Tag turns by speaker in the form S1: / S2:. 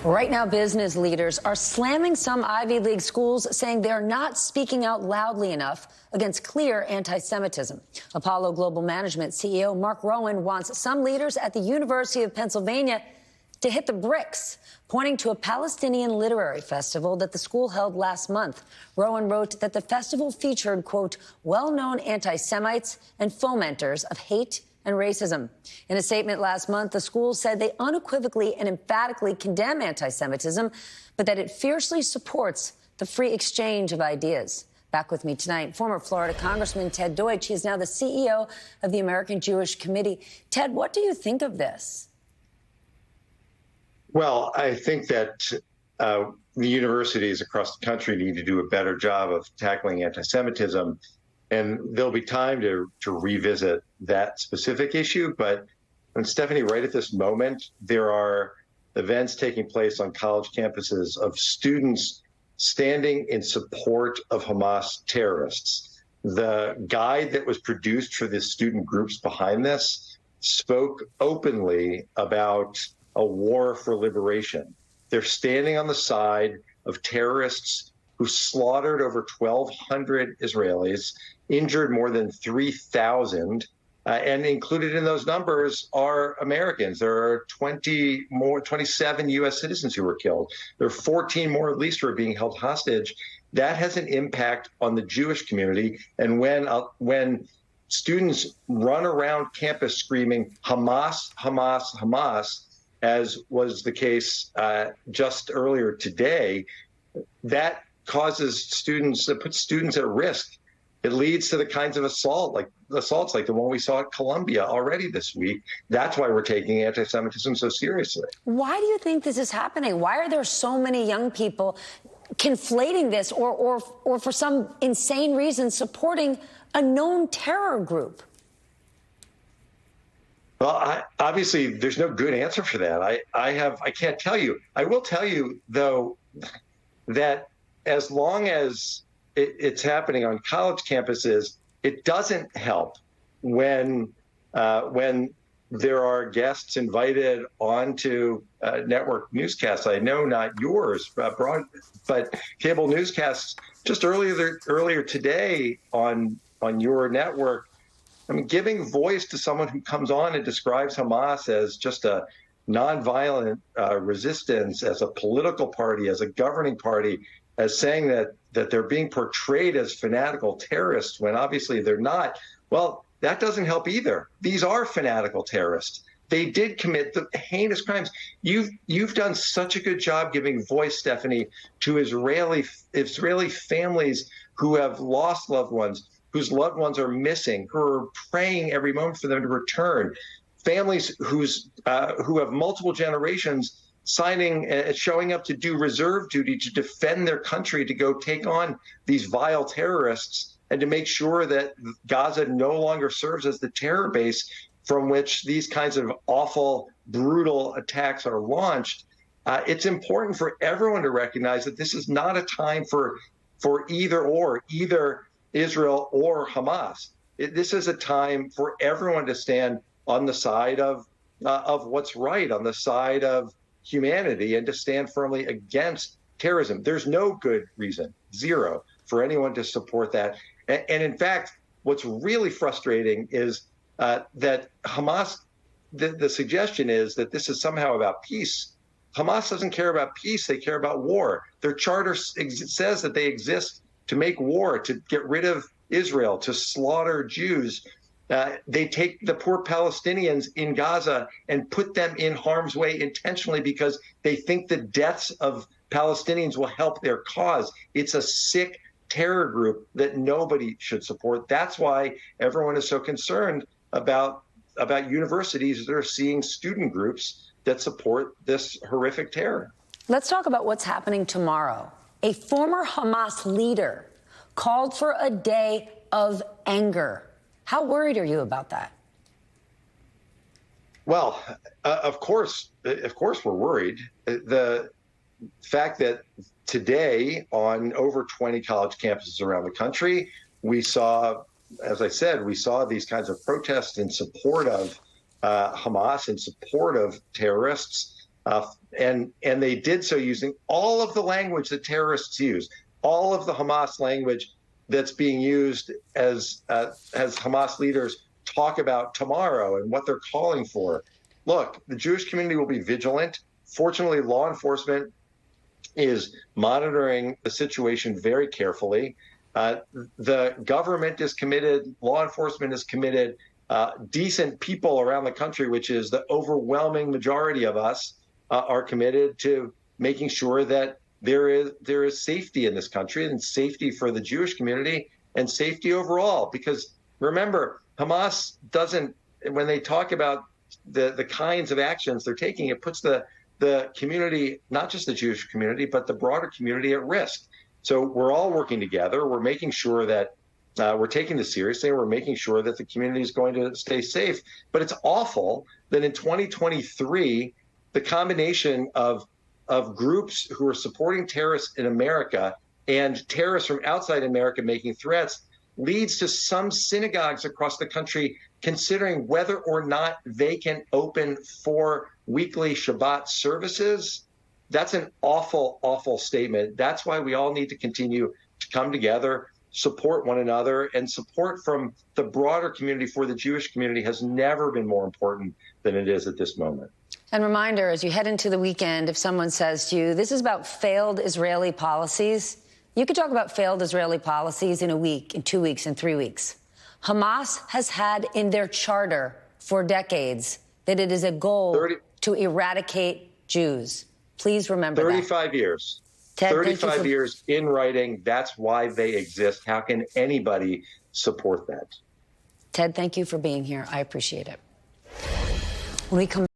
S1: Right now, business leaders are slamming some Ivy League schools, saying they're not speaking out loudly enough against clear anti-Semitism. Apollo Global Management CEO Mark Rowan wants some leaders at the University of Pennsylvania to hit the bricks, pointing to a Palestinian literary festival that the school held last month. Rowan wrote that the festival featured, quote, well-known anti-Semites and fomenters of hate and racism. In a statement last month, the school said they unequivocally and emphatically condemn anti-Semitism, but that it fiercely supports the free exchange of ideas. Back with me tonight, former Florida Congressman Ted Deutch. He is now the CEO of the American Jewish Committee. Ted, what do you think of this?
S2: Well, I think that the universities across the country need to do a better job of tackling anti-Semitism, and there'll be time to revisit that specific issue. But, Stephanie, right at this moment, there are events taking place on college campuses of students standing in support of Hamas terrorists. The guide that was produced for the student groups behind this spoke openly about a war for liberation. They're standing on the side of terrorists who slaughtered over 1,200 Israelis, injured more than 3,000, and included in those numbers are Americans. There are 27 U.S. citizens who were killed. There are 14 more, at least, who are being held hostage. That has an impact on the Jewish community. And when students run around campus screaming Hamas, Hamas, Hamas, as was the case just earlier today, that causes students, that puts students at risk. It leads to the kinds of assaults like the one we saw at Columbia already this week. That's why we're taking anti-Semitism so seriously.
S1: Why do you think this is happening? Why are there so many young people conflating this or for some insane reason supporting a known terror group?
S2: Well, obviously, there's no good answer for that. I can't tell you. I will tell you, though, that as long as it's happening on college campuses, it doesn't help when there are guests invited onto network newscasts. I know not yours, but cable newscasts. Just earlier today on your network, I mean, giving voice to someone who comes on and describes Hamas as just a nonviolent resistance, as a political party, as a governing party, as saying that they're being portrayed as fanatical terrorists when obviously they're not. Well, that doesn't help either. These are fanatical terrorists. They did commit the heinous crimes. You've done such a good job giving voice, Stephanie, to Israeli families who have lost loved ones, whose loved ones are missing, who are praying every moment for them to return, families who have multiple generations showing up to do reserve duty to defend their country, to go take on these vile terrorists, and to make sure that Gaza no longer serves as the terror base from which these kinds of awful, brutal attacks are launched. It's important for everyone to recognize that this is not a time for either Israel or Hamas. This is a time for everyone to stand on the side of what's right, on the side of humanity, and to stand firmly against terrorism. There's no good reason, zero, for anyone to support that. And in fact, what's really frustrating is that Hamas, the suggestion is that this is somehow about peace. Hamas doesn't care about peace, they care about war. Their charter says that they exist to make war, to get rid of Israel, to slaughter Jews. They take the poor Palestinians in Gaza and put them in harm's way intentionally because they think the deaths of Palestinians will help their cause. It's a sick terror group that nobody should support. That's why everyone is so concerned about universities that are seeing student groups that support this horrific terror.
S1: Let's talk about what's happening tomorrow. A former Hamas leader called for a day of anger. How worried are you about that?
S2: Well, of course we're worried. The fact that today on over 20 college campuses around the country, we saw, as I said, these kinds of protests in support of Hamas, in support of terrorists. and they did so using all of the language that terrorists use, all of the Hamas language that's being used as Hamas leaders talk about tomorrow and what they're calling for. Look, the Jewish community will be vigilant. Fortunately, law enforcement is monitoring the situation very carefully. The government is committed, law enforcement is committed, decent people around the country, which is the overwhelming majority of us, are committed to making sure that there is safety in this country and safety for the Jewish community and safety overall. Because remember, Hamas doesn't, when they talk about the kinds of actions they're taking, it puts the community, not just the Jewish community, but the broader community at risk. So we're all working together. We're making sure that we're taking this seriously. We're making sure that the community is going to stay safe. But it's awful that in 2023, the combination of groups who are supporting terrorists in America and terrorists from outside America making threats leads to some synagogues across the country considering whether or not they can open for weekly Shabbat services. That's an awful, awful statement. That's why we all need to continue to come together, support one another, and support from the broader community for the Jewish community has never been more important than it is at this moment.
S1: And reminder, as you head into the weekend, if someone says to you, this is about failed Israeli policies, you could talk about failed Israeli policies in a week, in 2 weeks, in 3 weeks. Hamas has had in their charter for decades that it is a goal to eradicate Jews. Please remember
S2: 35 years.
S1: Ted,
S2: 35 years in writing. That's why they exist. How can anybody support that?
S1: Ted, thank you for being here. I appreciate it. When we come